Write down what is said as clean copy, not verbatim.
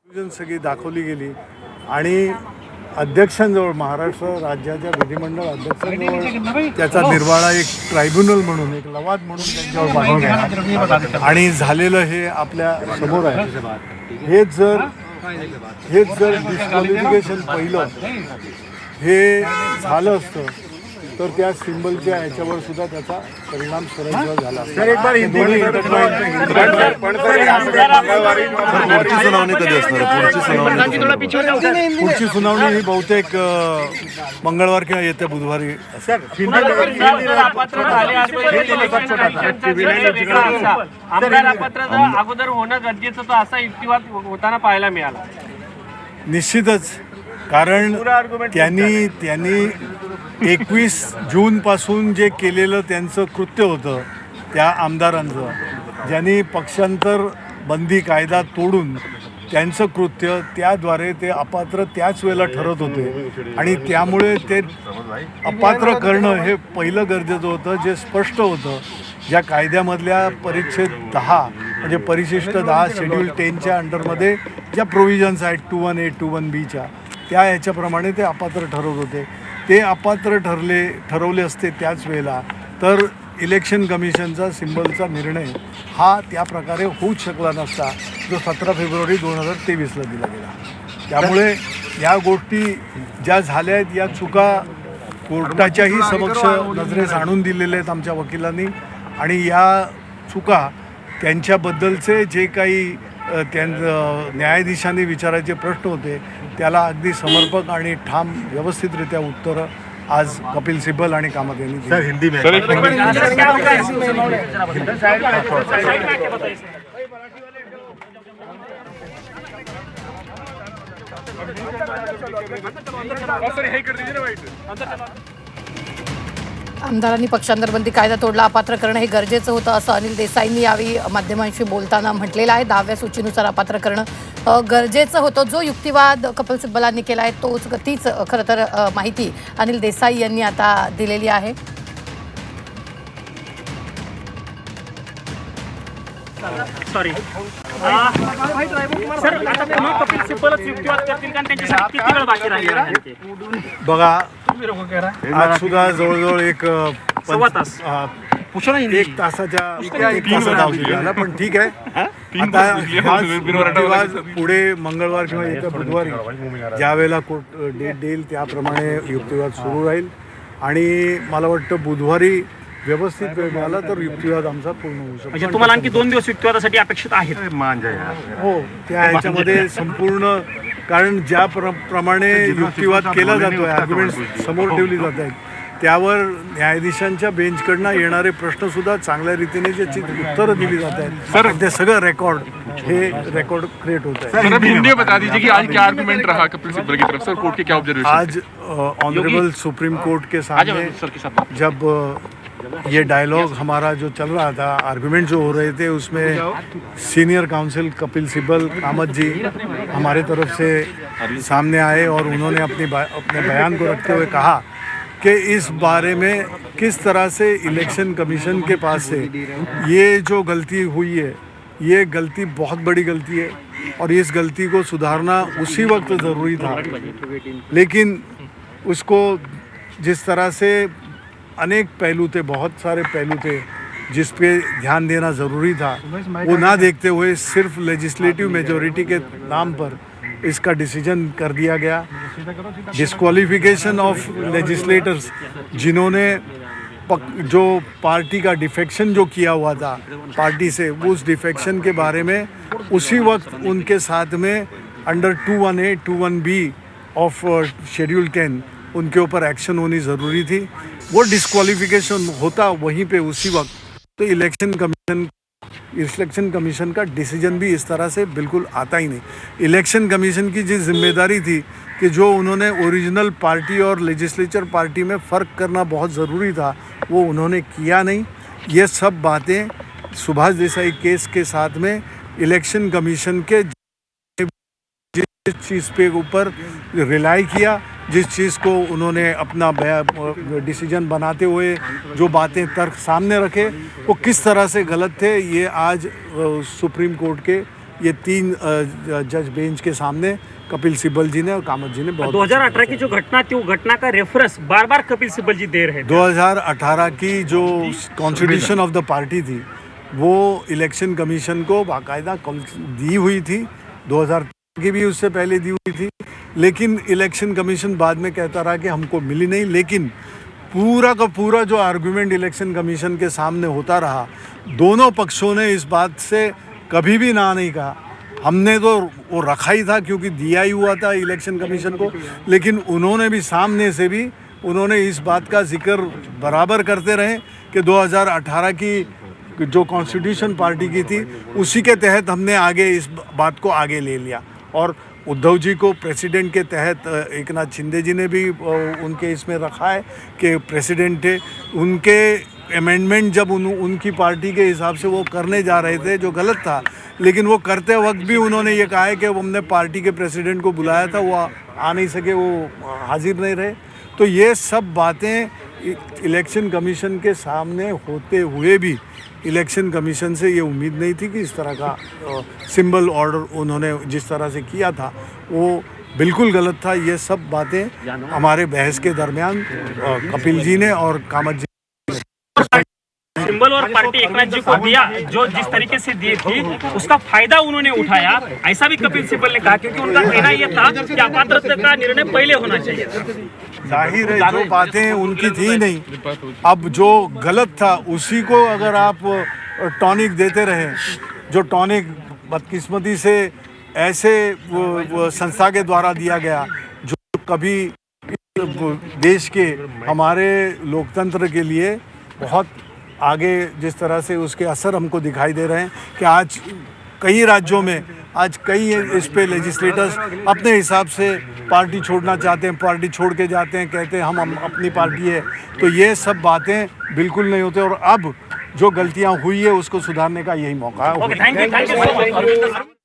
सगळी दाखवली गेली आणि अध्यक्षांजवळ महाराष्ट्र राज्याच्या विधिमंडळ अध्यक्षांजवळ त्याचा निर्वाळा एक ट्रायब्युनल म्हणून एक लवाद म्हणून त्यांच्यावर पाठवला आणि झालेलं हे आपल्या समोर आहे. हेच जर डिस्क्वालिफिकेशन पहिलं हे झालं असतं तर त्या सिंबलच्या ह्याच्यावर सुद्धा त्याचा परिणाम सरळ झाला. पुढची सुनावणी ही बहुतेक मंगळवार किंवा येत्या बुधवारी अगोदर होणं गरजेचं होतं असा युक्तिवाद होताना पाहायला मिळाला. निश्चितच, कारण त्यांनी 21 जूनपासून जे केलेलं त्यांचं कृत्य होतं त्या आमदारांचं, ज्यांनी पक्षांतर बंदी कायदा तोडून त्यांचं कृत्य त्याद्वारे ते अपात्र त्याच वेळेला ठरत होते आणि त्यामुळे ते अपात्र करणं हे पहिलं गरजेचं होतं, जे स्पष्ट होतं. ज्या कायद्यामधल्या परिच्छेद 10 म्हणजे परिशिष्ट 10 शेड्यूल 10च्या अंडरमध्ये ज्या प्रोव्हिजन्स आहेत 21A 21Bच्या त्या ह्याच्याप्रमाणे ते अपात्र ठरवत होते. ते अपात्र ठरवले असते त्याच वेळेला तर इलेक्शन कमिशनचा सिंबलचा निर्णय हा त्या प्रकारे होऊच शकला नसता जो 17 फेब्रुवारी 2023ला दिला गेला. त्यामुळे या गोष्टी ज्या झाल्या आहेत या चुका कोर्टाच्याही समक्ष नजरेस आणून दिलेल्या आहेत आमच्या वकिलांनी आणि या चुका त्यांच्याबद्दलचे जे काही न्यायाधीशांनी विचारायचे प्रश्न होते त्याला अगदी समर्पक आणि ठाम व्यवस्थितरित्या उत्तरं आज कपिल सिब्बल आणि कामत यांनी दिली. हिंदी में आमदारांनी पक्षांतरबंदी कायदा तोडला, अपात्र करणं हे गरजेचं होतं असं अनिल देसाईंनी यावेळी माध्यमांशी बोलताना म्हटलेलं आहे. 10व्या सूचीनुसार अपात्र करणं गरजेचं होतं. जो युक्तिवाद कपिल सिब्बलांनी केला आहे तीच खरं तर माहिती अनिल देसाई यांनी आता दिलेली आहे. सॉरी सर, आता पुन्हा कपिल सिब्बलच युक्तिवाद करतील कारण त्यांच्यासाठी किती वेळ बाकी राहिला आहे? बघा, आज सुद्धा जवळजवळ एक सव्वा तास. एक तासाचा अवधी झाला, पण ठीक आहे. आता हा युक्तिवाद पुढे मंगळवार किंवा येत्या बुधवारी ज्या वेळेला कोर्ट डेट देईल त्याप्रमाणे युक्तिवाद सुरू राहील आणि मला वाटतं बुधवारी व्यवस्थित वेळ मिळाला तर युक्तिवाद आमचा पूर्ण होऊ शकतो. म्हणजे तुम्हाला आणखी 2 दिवस युक्तिवादासाठी अपेक्षित आहेत? हो, त्या ह्याच्यामध्ये संपूर्ण, कारण ज्या प्रमाणे युक्तिवाद केला जातो आहे, आर्ग्युमेंट्स समोर ठेवली जात आहेत त्यावर न्यायाधीशांच्या बेंचकडनं येणारे प्रश्न सुद्धा चांगल्या रीतीने ज्याची उत्तरं दिली जात आहेत ते सगळं रेकॉर्ड क्रिएट होत आहे. सर, अभी हिंदी में बता दीजिए कि आज क्या आर्गुमेंट रहा कपिल सिब्बल की तरफ से, कोर्ट के क्या ऑब्जर्वेशन? आज ऑनरेबल सुप्रीम कोर्ट के सामने जब ये डायलॉग हमारा जो चल रहा था, आर्गुमेंट जो हो रहे थे, उसमें सीनियर काउंसिल कपिल सिब्बल कामत जी हमारे तरफ से सामने आए और उन्होंने अपने बयान को रखते हुए कहा कि इस बारे में किस तरह से इलेक्शन कमीशन के पास से ये जो गलती हुई है ये गलती बहुत बड़ी गलती है और इस गलती को सुधारना उसी वक्त ज़रूरी था, लेकिन उसको जिस तरह से अनेक पहलू थे, बहुत सारे पहलू थे जिस पे ध्यान देना ज़रूरी था, वो ना देखते हुए सिर्फ लेजिस्लेटिव मेजॉरिटी के नाम पर इसका डिसीजन कर दिया गया. डिस्क्वालिफिकेशन ऑफ लेजिस्लेटर्स जिन्होंने जो पार्टी का डिफेक्शन जो किया हुआ था पार्टी से, उस डिफेक्शन के बारे में उसी वक्त उनके साथ में under 21A 21B of schedule 10 उनके ऊपर एक्शन होनी ज़रूरी थी. वो डिस्क्वालिफिकेशन होता वहीं पे उसी वक्त, तो इलेक्शन कमीशन का डिसीजन भी इस तरह से बिल्कुल आता ही नहीं. इलेक्शन कमीशन की जो जिम्मेदारी थी कि जो उन्होंने ओरिजिनल पार्टी और लेजिस्लेचर पार्टी में फ़र्क करना बहुत ज़रूरी था वो उन्होंने किया नहीं. ये सब बातें सुभाष देसाई केस के साथ में इलेक्शन कमीशन के जिस चीज़ पे ऊपर रिलाई किया, जिस चीज़ को उन्होंने अपना डिसीजन बनाते हुए जो बातें तर्क सामने रखे वो किस तरह से गलत थे, ये आज सुप्रीम कोर्ट के ये 3 जज बेंच के सामने कपिल सिब्बल जी ने और कामत जी ने बहुत 2018 की जो घटना थी, वो घटना का रेफरेंस बार बार कपिल सिब्बल जी दे रहे थे। 2018 की जो कॉन्स्टिट्यूशन ऑफ द पार्टी थी वो इलेक्शन कमीशन को बाकायदा दी हुई थी, 2013 की भी उससे पहले दी हुई थी, लेकिन इलेक्शन कमीशन बाद में कहता रहा कि हमको मिली नहीं। लेकिन पूरा का पूरा जो आर्गुमेंट इलेक्शन कमीशन के सामने होता रहा, दोनों पक्षों ने इस बात से कभी भी ना नहीं कहा। हमने तो वो रखा ही था क्योंकि दिया ही हुआ था इलेक्शन कमीशन को, लेकिन उन्होंने भी सामने से भी उन्होंने इस बात का जिक्र बराबर करते रहे कि 2018 की जो कॉन्स्टिट्यूशन पार्टी की थी उसी के तहत हमने आगे इस बात को आगे ले लिया। और उद्धव जी को प्रेसिडेंट के तहत एकनाथ शिंदे जी ने भी उनके इसमें रखा है कि प्रेसिडेंट थे, उनके अमेंडमेंट जब उनकी पार्टी के हिसाब से वो करने जा रहे थे जो गलत था, लेकिन वो करते वक्त भी उन्होंने ये कहा है कि हमने पार्टी के प्रेसिडेंट को बुलाया था, वो आ नहीं सके, वो हाजिर नहीं रहे। तो ये सब बातें इलेक्शन कमीशन के सामने होते हुए भी इलेक्शन कमीशन से ये उम्मीद नहीं थी कि इस तरह का सिंबल ऑर्डर उन्होंने जिस तरह से किया था वो बिल्कुल गलत था। ये सब बातें हमारे बहस के दरमियान कपिल जी ने और कामत जी सिंबल और पार्टी एकनाथ जी को दिया, जो जिस तरीके से दी थी उसका फायदा उन्होंने उठाया, ऐसा भी कपिल सिब्बल ने कहा, क्योंकि उनका कहना यह था कि अपात्रता का निर्णय पहले होना चाहिए। जाहिर है जो बातें उनकी थी नहीं, अब जो गलत था उसी को अगर आप टॉनिक देते रहे, जो टॉनिक बदकिस्मती से ऐसे वो संस्था के द्वारा दिया गया जो कभी देश के हमारे लोकतंत्र के लिए बहुत आगे, जिस तरह से उसके असर हमको दिखाई दे रहे हैं कि आज कई राज्यों में कई इस पे लेजिस्लेटर्स अपने हिसाब से पार्टी छोड़ना चाहते हैं, पार्टी छोड़ के जाते हैं, कहते हैं हम अपनी पार्टी है। तो ये सब बातें बिल्कुल नहीं होते और अब जो गलतियां हुई है उसको सुधारने का यही मौका है। Thank you so much.